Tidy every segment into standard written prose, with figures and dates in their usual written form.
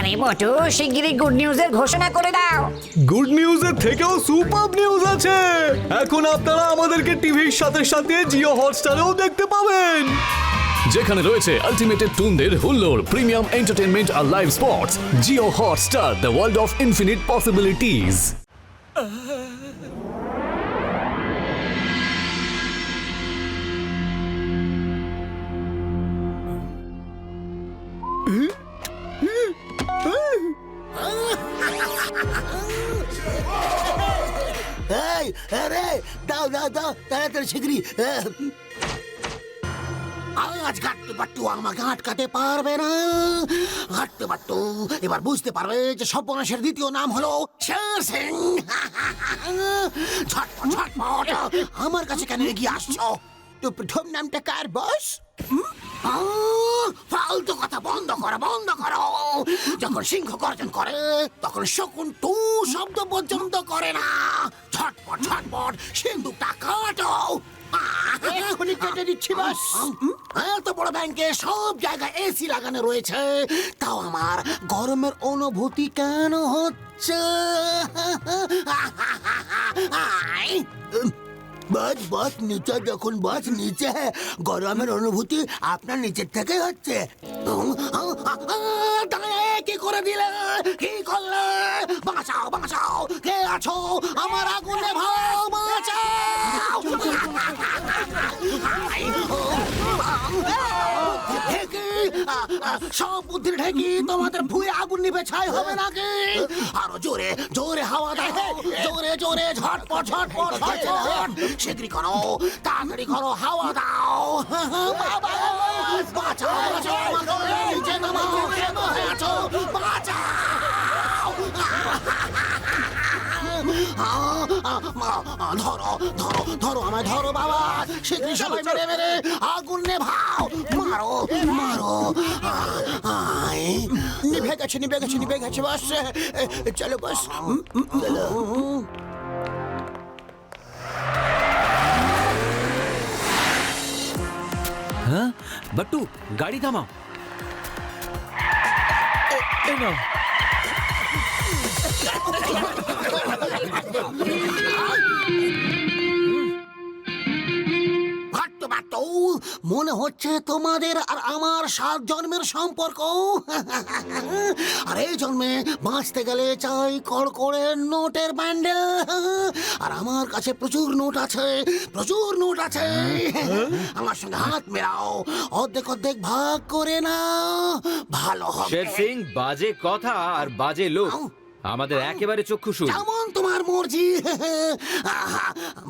আরে বটু, শিগগিরই গুড নিউজের ঘোষণা করে দাও। গুড নিউজের থেকেও সুপার নিউজ আছে। এখন আপনারা আমাদেরকে টিভির সাথে সাথে জিও হটস্টারেও দেখতে পাবেন, যেখানে রয়েছে আলটিমেটেড টুনদের হুল্লোড়, প্রিমিয়াম এন্টারটেইনমেন্ট আর live sports. Jio Hotstar, the world of infinite possibilities. এই আরে দাও দাও দাও তাড়াতাড়ি শিগগিরি। আজ ঘাটতে পাট্টু আমাকে আটকাতে পারবে না। ঘাটতে পাট্টু এবার বুঝতে পারবে যে সর্বনাশের দ্বিতীয় নাম হলো শের সিং। ঝটপট ঝটপট আমার কাছে কেন এগিয়ে আসছো? তো প্রথম নামটা কার বস? ফালতু কথা বন্ধ করো, বন্ধ করো। যখন সিংহ গর্জন করে তখন শকুন টু শব্দ পর্যন্ত করে না। ঝটপট ঝটপট সিন্ধুকটা কাটো। এখনই কেটে দিচ্ছি বস। এত বড় ব্যাংকে সব জায়গায় এসি লাগানো রয়েছে, তাও আমার গরমের অনুভূতি কেন হচ্ছে? বস বস নিচে দেখুন, বস নিচে গরমের অনুভূতি আপনার নিচের থেকে হচ্ছে। কি করে দিলে, কি করলে? বাঁচাও বাঁচাও, কে আছো? আমার আগুনে ভাও, বাঁচাও। সব বুদ্ধির ঢেকি তোমাদের ভুয়ে আগুন নিভে ছাই হবে নাকি? আরো জোরে জোরে হাওয়া দাও, জোরে জোরে ঝটপট ঝটপট ঝটপট। শিগগিরি করো, তাড়াতাড়ি করো, হাওয়া দাও। বাবা বাঁচাও বাঁচাও, আমাকে নিচে নামাও, কে কোথায় আছো? বাঁচাও। ধরো ধরো ধরো, আমায় ধরো বাবা। শিগগিরি সবাই মেরে মেরে আগুন নেভাও, মারো মারো। নিভে গেছে নিভে গেছে নিভে গেছে বাস। চলো বাস চলো। হ্যাঁ বাট্টু, গাড়ি থামাও। এই নাও। মনে হচ্ছে তোমাদের আর আমার 7 জন্মের সম্পর্ক। আর এই জন্মে বাঁচতে গেলে চাই কড়কড়ে নোটের ব্যান্ডেল। আর আমার কাছে প্রচুর নোট আছে, প্রচুর নোট আছে। আমার সঙ্গে হাত মেলাও, অর্ধেক অর্ধেক ভাগ করে না, ভালো হবে। শের সিং, বাজে কথা আর বাজে লোক আমাদের একেবারে চক্ষুশূল। যেমন তোমার মর্জি।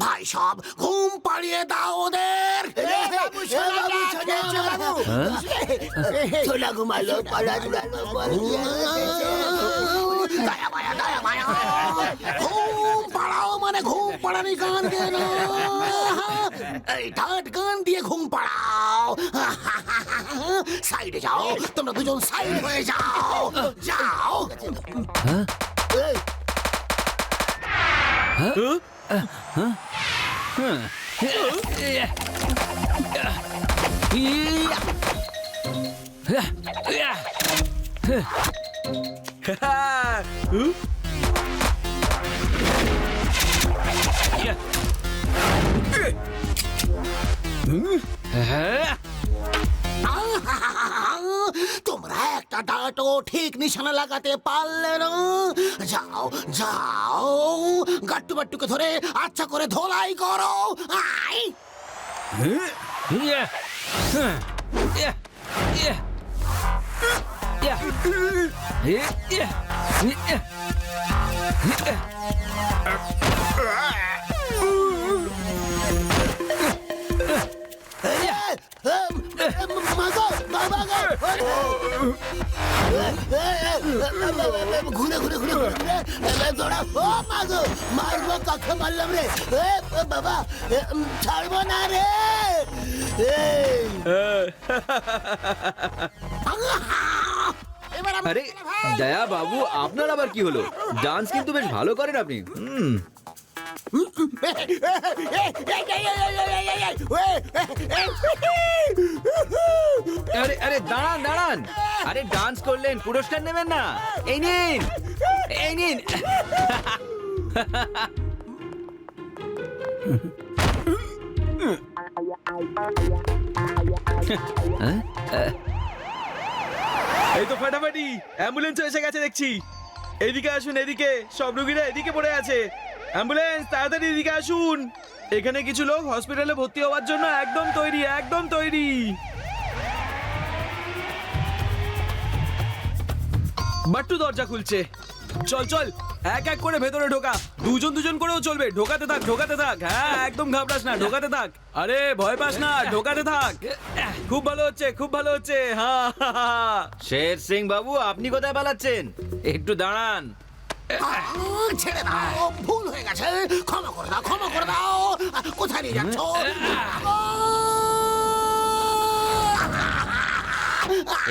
ভাই সব ঘুম পাড়িয়ে দাও ওদের। চলা ঘুমালো, দয়া মায়া দয়া মায়া। ঘুম পাড়াও মানে ঘুম পাড়ানি গান গেয়ে না, এই ঠাট গান দিয়ে ঘুম পাড়াও। সাইডে যাও, তোমরা দুজন সাইড হয়ে যাও, যাও। তোমরা একটা ডাটো ঠিক নিশানা লাগাতে পারলে না। যাও যাও, গাট্টু বাট্টুকে ধরে আচ্ছা করে ধোলাই করো। আই ঘুরে ঘুরে ঘুরে ঘুরে দৌড়া। ও মাগো, মারবো কাকে মারলাম রে? বাবা ছাড়বো না রে। আরে দয়া বাবু, আপনার আবার কি হলো? ডান্স কিন্তু বেশ ভালো করেন আপনি। আরে আরে দাঁড়ান দাঁড়ান, আরে ডান্স করলেন, পুরস্কার নেবেন না? এই নিন, এই নিন। এই তো ফাটাফাটি অ্যাম্বুলেন্স এসে গেছে দেখছি। এদিকে আসুন, এদিকে সব রোগীরা এদিকে পড়ে আছে। অ্যাম্বুলেন্স তাড়াতাড়ি এদিকে আসুন। এখানে কিছু লোক হসপিটালে ভর্তি হওয়ার জন্য একদম তৈরি, একদম তৈরি। বাট্টু দরজা খুলছে। চল চল, এক এক করে ভেতরে ঢোকা। দুজন দুজন করেও চলবে। ঢোকাতে থাক, ঢোকাতে থাক। হ্যাঁ, একদম ঘাবড়াস না, ঢোকাতে থাক। আরে ভয় পাস না, ঢোকাতে থাক। খুব ভালো হচ্ছে, খুব ভালো হচ্ছে। হ্যাঁ, শের সিং বাবু, আপনি কোথায় পালাচ্ছেন? একটু দাঁড়ান। ছেড়ে দাও, ভুল হয়ে গেছে, ক্ষমা করে দাও, ক্ষমা করে দাও। কোথায় নিয়ে যাচ্ছ?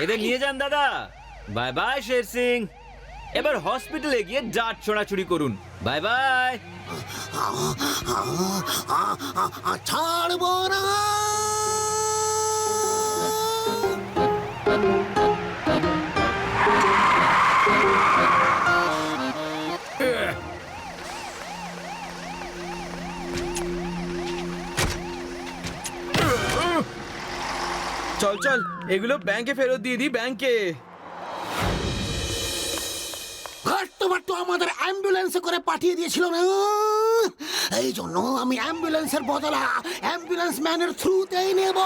এদের নিয়ে যান দাদা। বাই বাই শের সিং। এবার হসপিটালে গিয়ে ডাট ছোড়াছুড়ি করুন। Bye bye. ছাড়বো না। চল চল, এগুলো ব্যাংকে ফেরত দিয়ে দিই, ব্যাংকে। ঘাট্টু আমাদের অ্যাম্বুলেন্সে করে পাঠিয়ে দিয়েছিল না, এই জন্য আমি অ্যাম্বুলেন্সের বদলা অ্যাম্বুলেন্স ম্যানের থ্রুতেই নেব।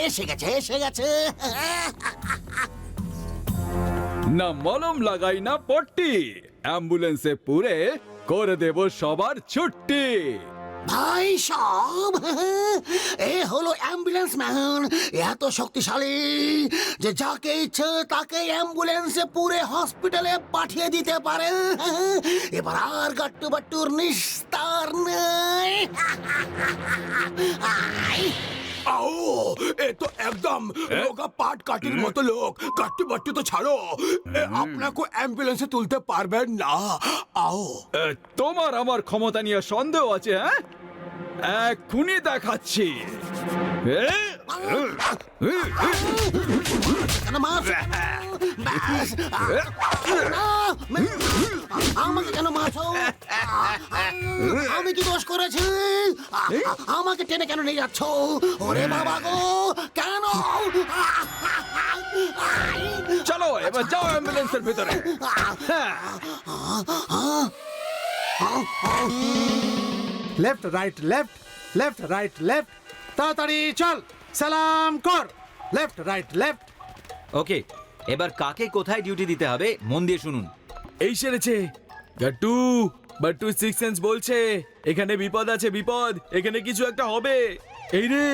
এসে গেছে, এসে গেছে। না মলম লাগাই না পট্টি, অ্যাম্বুলেন্সে পুরে করে দেব সবার ছুটি। ভাই সব, এ হলো অ্যাম্বুলেন্স ম্যান। এত শক্তিশালী যে যাকে ইচ্ছে তাকে অ্যাম্বুলেন্সে পুরে হসপিটালে পাঠিয়ে দিতে পারে। এবার আর গাট্টু বাট্টুর নিস্তার নেই। आओ, এ তো একদম রোগা পাট কাটির মতো লোক। গাট্টু বাট্টু তো ছাড়ো, আপনাকে অ্যাম্বুলেন্সে তুলতে পারবেন না। আও, তোমার আমার ক্ষমতা নিয়ে সন্দেহ আছে? হ্যাঁ, এক্ষুনি দেখাচ্ছি। কেন মারছো? ব্যাস, না, আমাকে কেন মারছো? আমি কি দোষ করেছি? আমাকে টেনে কেন নিয়ে যাচ্ছ? ওরে বাবা গো, কেন? চলো এবার যাও অ্যাম্বুলেন্সের ভিতরে। Left right left, left right left, তাড়াতাড়ি চল, সালাম কর। Left right left. ওকে, এবার কাকে কোথায় ডিউটি দিতে হবে মন দিয়ে শুনুন। এই সেরেছে গাট্টু। বাট্টু সিক্স সেন্স বলছে এখানে বিপদ আছে, বিপদ। এখানে কিছু একটা হবে। এই রে,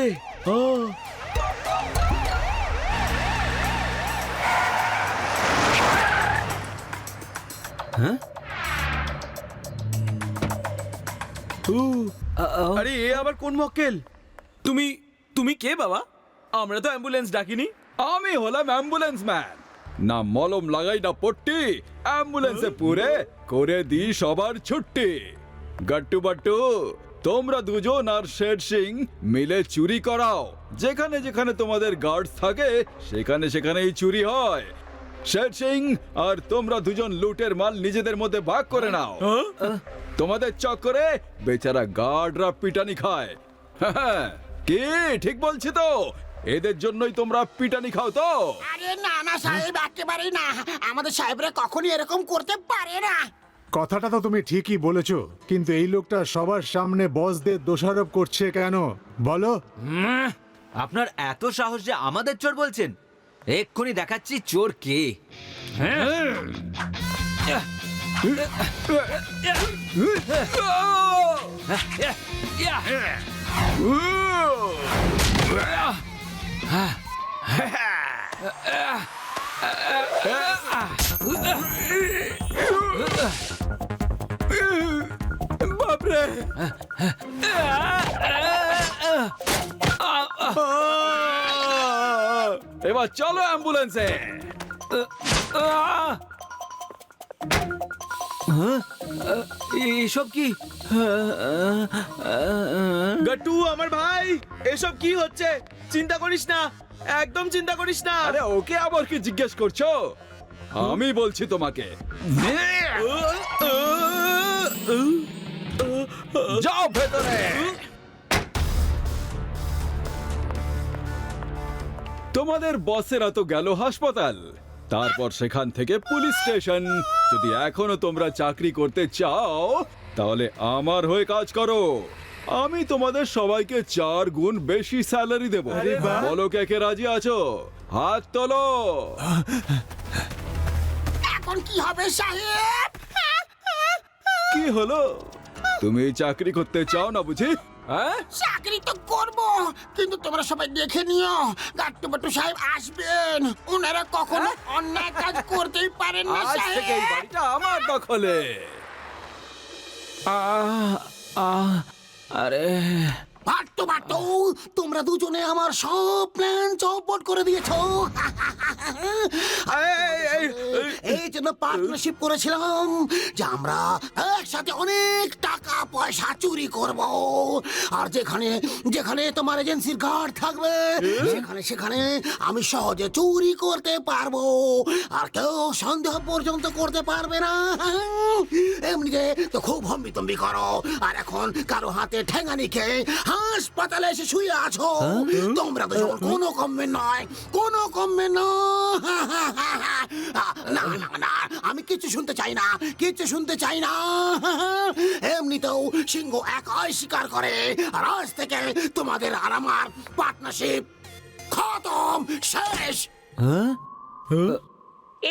আরে এ আবার কোন মক্কেল? তুমি তুমি কে বাবা? আমরা তো অ্যাম্বুলেন্স ডাকিনি। আমি হলাম অ্যাম্বুলেন্স ম্যান। না মলম লাগাই না পট্টি, অ্যাম্বুলেন্সে পুরে করে দি সবার ছুটি। গাট্টু বাট্টু, তোমরা দুজন আর শের সিং মিলে চুরি করাও। যেখানে যেখানে তোমাদের গার্ডস থাকে সেখানে সেখানেই চুরি হয়। শের সিং আর তোমরা দুজন লুটের মাল নিজেদের মধ্যে ভাগ করে নাও। তোমাদের চক্করে বেচারা গার্ডরা পিটানি খায়। হ্যাঁ, কি ঠিক বলছি তো? এদের জন্যই তোমরা পিটানি খাও তো? আরে না না সাহেব, একেবারেই না। আমাদের সাহেবরা কখনই এরকম করতে পারে না। কথাটা তো তুমি ঠিকই বলেছো, কিন্তু এই লোকটা সবার সামনে বসদের দোষারোপ করছে কেন বলো? আপনার এত সাহস যে আমাদের চোর বলছেন? এক্ষুনি দেখাচ্ছি চোর কে। বাপরে, এবার চলো অ্যাম্বুলেন্সে। এসব কি? গট্টু আমার ভাই, এসব কি হচ্ছে? চিন্তা করিস না, একদম চিন্তা করিস না। আরে ওকে আবার কি জিজ্ঞেস করছো? আমি বলছি তোমাকে, যাও ভেতরে। তোমাদের বসেরা তো গেল হাসপাতাল, তারপর সেখান থেকে পুলিশ স্টেশন। যদি এখনো তোমরা চাকরি করতে চাও তাহলে আমার হয়ে কাজ করো। আমি তোমাদের সবাইকে 4 গুণ বেশি স্যালারি দেবো। বলো কে কে রাজি আছো? হাত তোলো। এখন কি হবে সাহেব? কি হলো? তুমি চাকরি করতে চাও না বুঝি? হ্যাঁ, চাকরি তো করব, কিন্তু তোমরা সবাই দেখে নিও, গাট্টু সাহেব আসবেন। ওনারা কখনো অন্যায় কাজ করতেই পারেন না আজ থেকে এই সাহেব। বাড়িটা আমার দখলে। আরে বাট্টু তোমরা দুজনে আমার সব প্ল্যান চৌপট করে দিয়েছো। এই জন্য পার্টনারশিপ করেছিলাম যে আমরা একসাথে অনেক টাকা পয়সা চুরি করব, আর যেখানে যেখানে তোমার এজেন্সির গার্ড থাকবে সেখানে আমি সহজে চুরি করতে পারবো, আর কেউ সন্দেহ পর্যন্ত করতে পারবে না। এমনিতে তো খুব হম্বিতম্বি করো, আর এখন কারো হাতে ঠেঙানি খেয়ে হাসপাতালে এসে শুয়ে আছো। তোমরা তো কোনো কমবে নয়, কোনো কমবে না। না, আমি কিছু শুনতে চাই না, কিছু শুনতে চাই না। এমনিতেও সিংহ একাই শিকার করে, আর আজ থেকে তোমাদের আর আমার পার্টনারশিপ খতম, শেষ।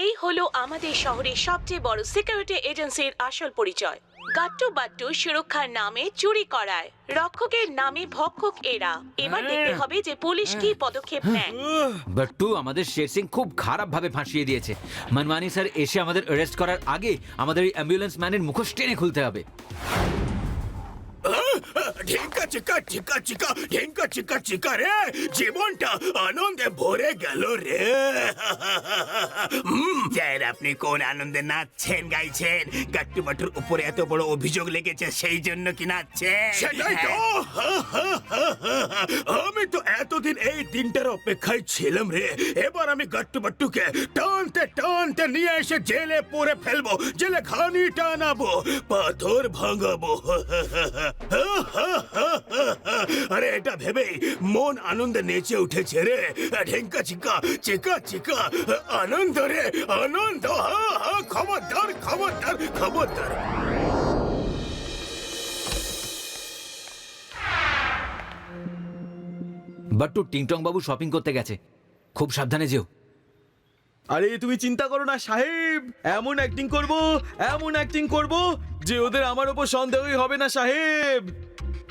এই হলো আমাদের শহরের সবচেয়ে বড় সিকিউরিটি এজেন্সির আসল পরিচয়। গাট্টু বাট্টু সুরক্ষার নামে চুরি করায়, রক্ষকের নামে ভক্ষক এরা। এবার দেখতে হবে যে পুলিশ কি পদক্ষেপ নেয়। বাট্টু আমাদের শের সিং খুব খারাপ ভাবে ফাঁসিয়ে দিয়েছে। মনমানি স্যার এসে আমাদের অ্যারেস্ট করার আগে আমাদের এই অ্যাম্বুলেন্স ম্যানের মুখোশ টেনে খুলতে হবে। ঢেঙ্কা চিকা রে, জীবনটা আনন্দে ভরে গেল রে। স্যার আপনি কোন আনন্দে নাচছেন গাইছেন? গাট্টু বাট্টুর উপরে এত বড় অভিযোগ লেগেছে, সেই জন্য কি নাচছেন? সেটাই তো, আমি তো এতদিন এই দিনটার অপেক্ষায় ছিলাম রে। এবার আমি গাট্টু বাট্টুকে টানতে টানতে নিয়ে এসে জেলে পুরে ফেলবো, জেলে ঘানি টানাবো, পাথর ভাঙাবো। আরে এটা ভেবেই মন আনন্দে নেচে উঠেছে রে। ঢেঙ্কা চিকা চিকা চিকা, আনন্দ রে আনন্দ। খবরদার খবরদার খবরদার। বাট্টু টিংটং বাবু শপিং করতে গেছে, খুব সাবধানে যেও। আরে তুমি চিন্তা করো না সাহেব, এমন অ্যাক্টিং করব যে ওদের আমার উপর সন্দেহই হবে না সাহেব।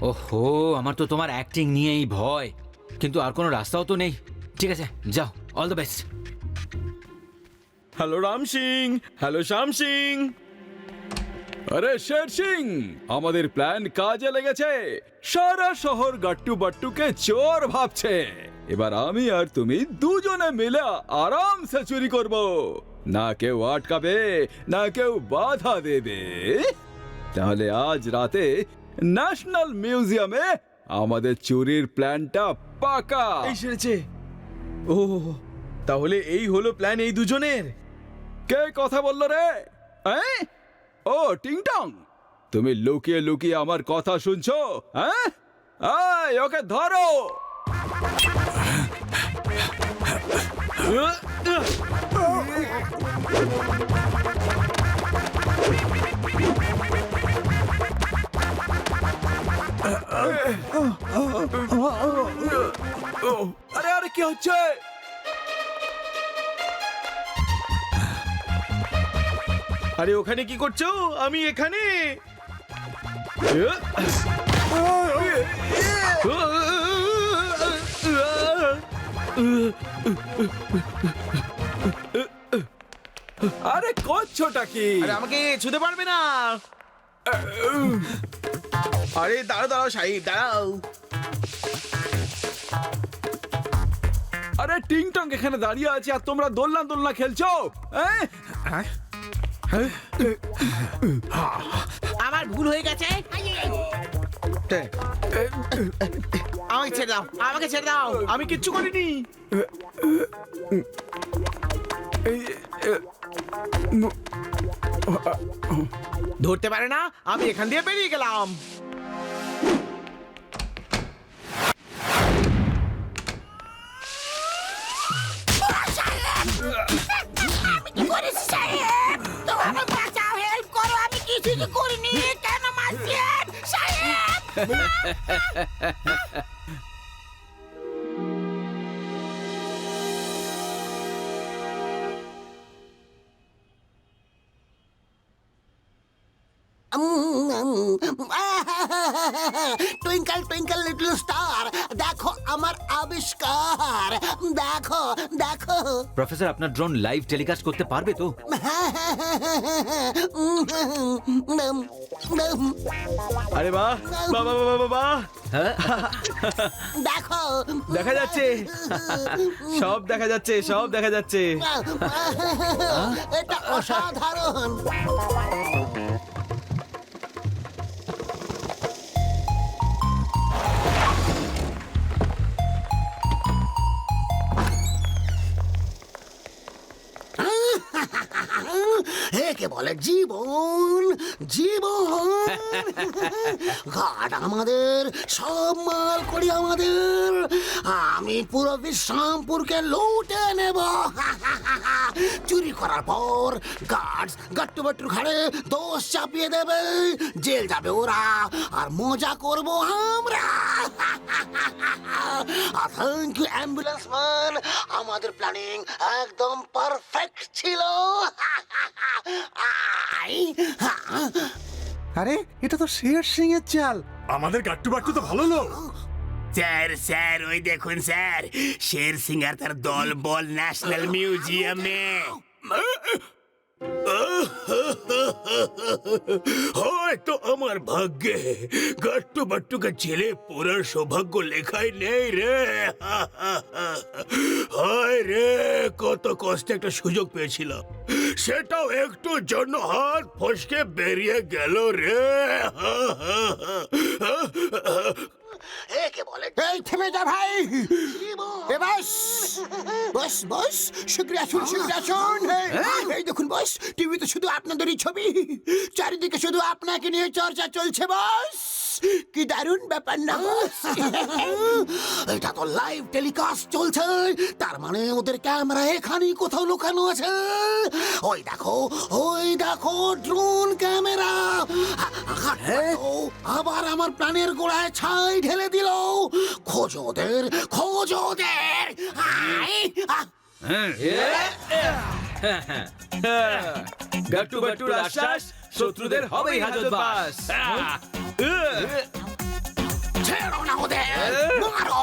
ওহো, আমার তো তোমার অ্যাক্টিং নিয়েই ভয়, কিন্তু আর কোনো রাস্তাও তো নেই। ঠিক আছে, যাও, all the best. Hello Ram Singh, hello Shyam Singh. আরে শের সিং, আমাদের প্ল্যান কাজে লেগেছে। সারা শহর গাট্টু বাট্টুকে চোর ভাবছে। এবার আমি আর তুমি দুজনে মিলে আরামসে চুরি করব, না কেউ আটকাবে না কেউ বাধা দেবে। তাহলে আজ রাতে ন্যাশনাল মিউজিয়ামে আমাদের চুরির প্ল্যানটা পাকা। এই সেরেছে। ও তাহলে এই হলো প্ল্যান এই দুজনের। কে কথা বললো রে? ও টিংটং, তুমি লুকিয়ে লুকিয়ে আমার কথা শুনছো? ওকে ধরো। আরে আরে কি হচ্ছে? আরে ওখানে কি করছো? আমি এখানে। আরে করছোটা কি? আরে আমাকে ছুতে পারবে না। আরে দাঁড়াও দাঁড়াও সাহেব, দাঁড়াও। আরে টিং টং এখানে দাঁড়িয়ে আছে আর তোমরা দোলনা দোলনা খেলছো হ্যাঁ? আমার ভুল হয়ে গেছে, আমাকে ছেড়ে দাও, আমাকে ছেড়ে দাও। আমি কিচ্ছু করিনি। ধরতে পারে না, আমি এখান দিয়ে বেরিয়ে গেলাম। টুইঙ্কল টুইঙ্কল লিটল স্টার, দেখো আমার আবিষ্কার, দেখো দেখো। প্রফেসর আপনার ড্রোন লাইভ টেলিকাস্ট করতে পারবে তো? আরে বাহ, বাহ বাহ বাহ বাহ, বাহ। দেখো দেখা যাচ্ছে, সব দেখা যাচ্ছে, সব দেখা যাচ্ছে। এটা অসাধারণ। একে বলে জীবন, জীবন। ঘাট আমাদের, সব মাল করি আমাদের। আমি পুরো বিশ্রামপুরকে লুটে নেব। চুরি করার পর গার্ডস গাট্টু বাট্টুর ঘাড়ে দোষ চাপিয়ে দেবে, জেল যাবে ওরা আর মজা করব আমরা। থ্যাংক ইউ অ্যাম্বুলেন্স ম্যান, আমাদের প্ল্যানিং একদম পারফেক্ট ছিল। আরে এটা তো শের সিং এর চাল। আমাদের গাট্টু বাট্টু তো ভালো লোক। স্যার স্যার ওই দেখুন স্যার, শের সিং আর তার দল বল ন্যাশনাল মিউজিয়ামে। হয়তো আমার ভাগ্যে গাট্টু বাট্টুকে ছেলে পড়ার সৌভাগ্য লেখাই নেই রে। হায় রে, কত কষ্টে একটা সুযোগ পেয়েছিলাম, সেটাও একটু জন্য হাত ফসকে বেরিয়ে গেল রে। একে বলে এই থেমে যা ভাই, এ বস বস বস, শুক্রিয়া শুন, শুক্রিয়া শুন। এই দেখুন বস, টিভিতে শুধু আপনাদেরই ছবি, চারিদিকে শুধু আপনাকে নিয়ে চর্চা চলছে বস। কি দারুণ ব্যাপার না বস? এটা তো লাইভ টেলিকাস্ট চলছে, তার মানে ওদের ক্যামেরা এখানেই কোথাও লুকানো আছে। ওই দেখো ড্রোন ক্যামেরা। আবার আমার প্রাণের গোড়ায় ছাই ঢেলে দিল। খোঁজ ওদের, খোঁজ ওদের। গাট্টু বাট্টুর আশ্বাস, শত্রুদের হবেই হাজতবাস। ছেড়ো না ওদের, মারো।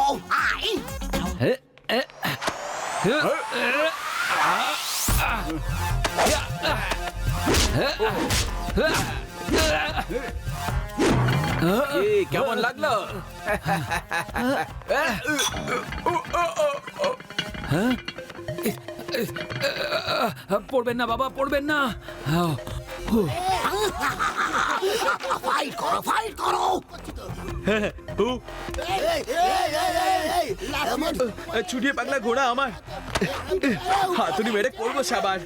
কেমন লাগলো? পড়বেন না বাবা, পড়বেন না। ফাইট করো, ফাইট করো। ছুটিয়ে পাগলা ঘোড়া আমার, হাতুড়ি মেরে করবো সাবার।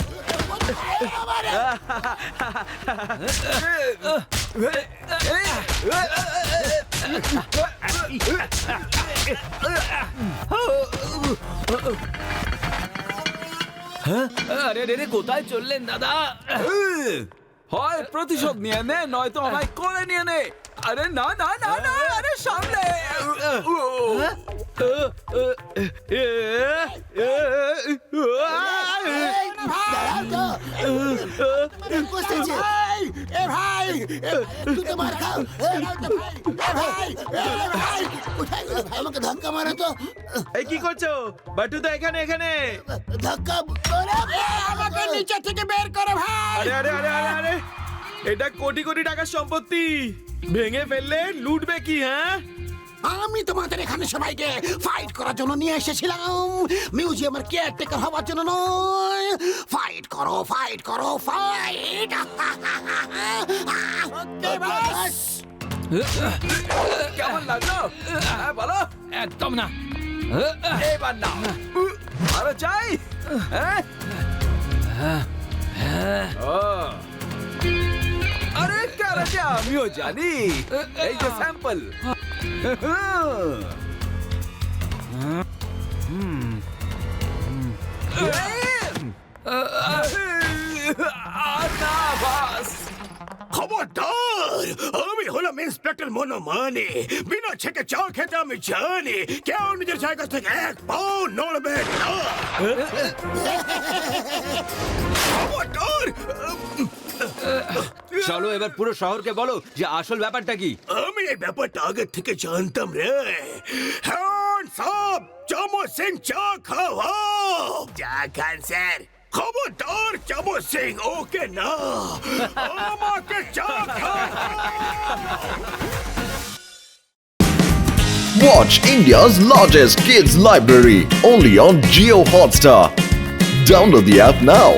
আরে রে, কোথায় চললেন দাদা? হয় প্রতিশোধ নিয়ে নে, নয়তো আমায় কোলে নিয়ে নে। আরে না না না না, আরে সামনে। আমাকে ধাক্কা মারা তো। এই কি করছো? বাটু তো এখানে, এখানে। ধাক্কা আমাকে নিচে থেকে বের করো ভাই। আরে আরে আরে আরে আরে, এটা কোটি কোটি টাকার সম্পত্তি, ভেঙে ফেললে লুটবে কি? হ্যাঁ আমি তোমাদের এখানে সবাইকে ফাইট করার জন্য নিয়ে এসেছিলাম, মিউজিয়ামের কেয়ারটেকার হওয়ার জন্য নয়। ফাইট করো, ফাইট করো, ফাইট। কেমন লাগলো? হ্যাঁ, বলো। একদম না। এবার না আরো চাই। ও, আরে ক্যারাটে আমিও জানি। এই যে স্যাম্পল। না বাস। খবরদার, আমি হলাম ইন্সপেক্টর মনোমানি। বিনা ছেকে চা খেতে আমি জানি কেউ নিজের জায়গা থেকে এক পাও নড়বে না। খবরদার। চলো এবার পুরো শহরকে বলো যে আসল ব্যাপারটা কি। আমি এই ব্যাপারটা আগে থেকে জানতাম রে। হ্যান্ডস আপ, চমো সিং চা খাওয়াও। চা খান স্যার। খবরদার চমো সিং, ওকে না, আমাকে চা খাওয়াও। Watch India's largest kids library only on Jio Hotstar. Download the app now.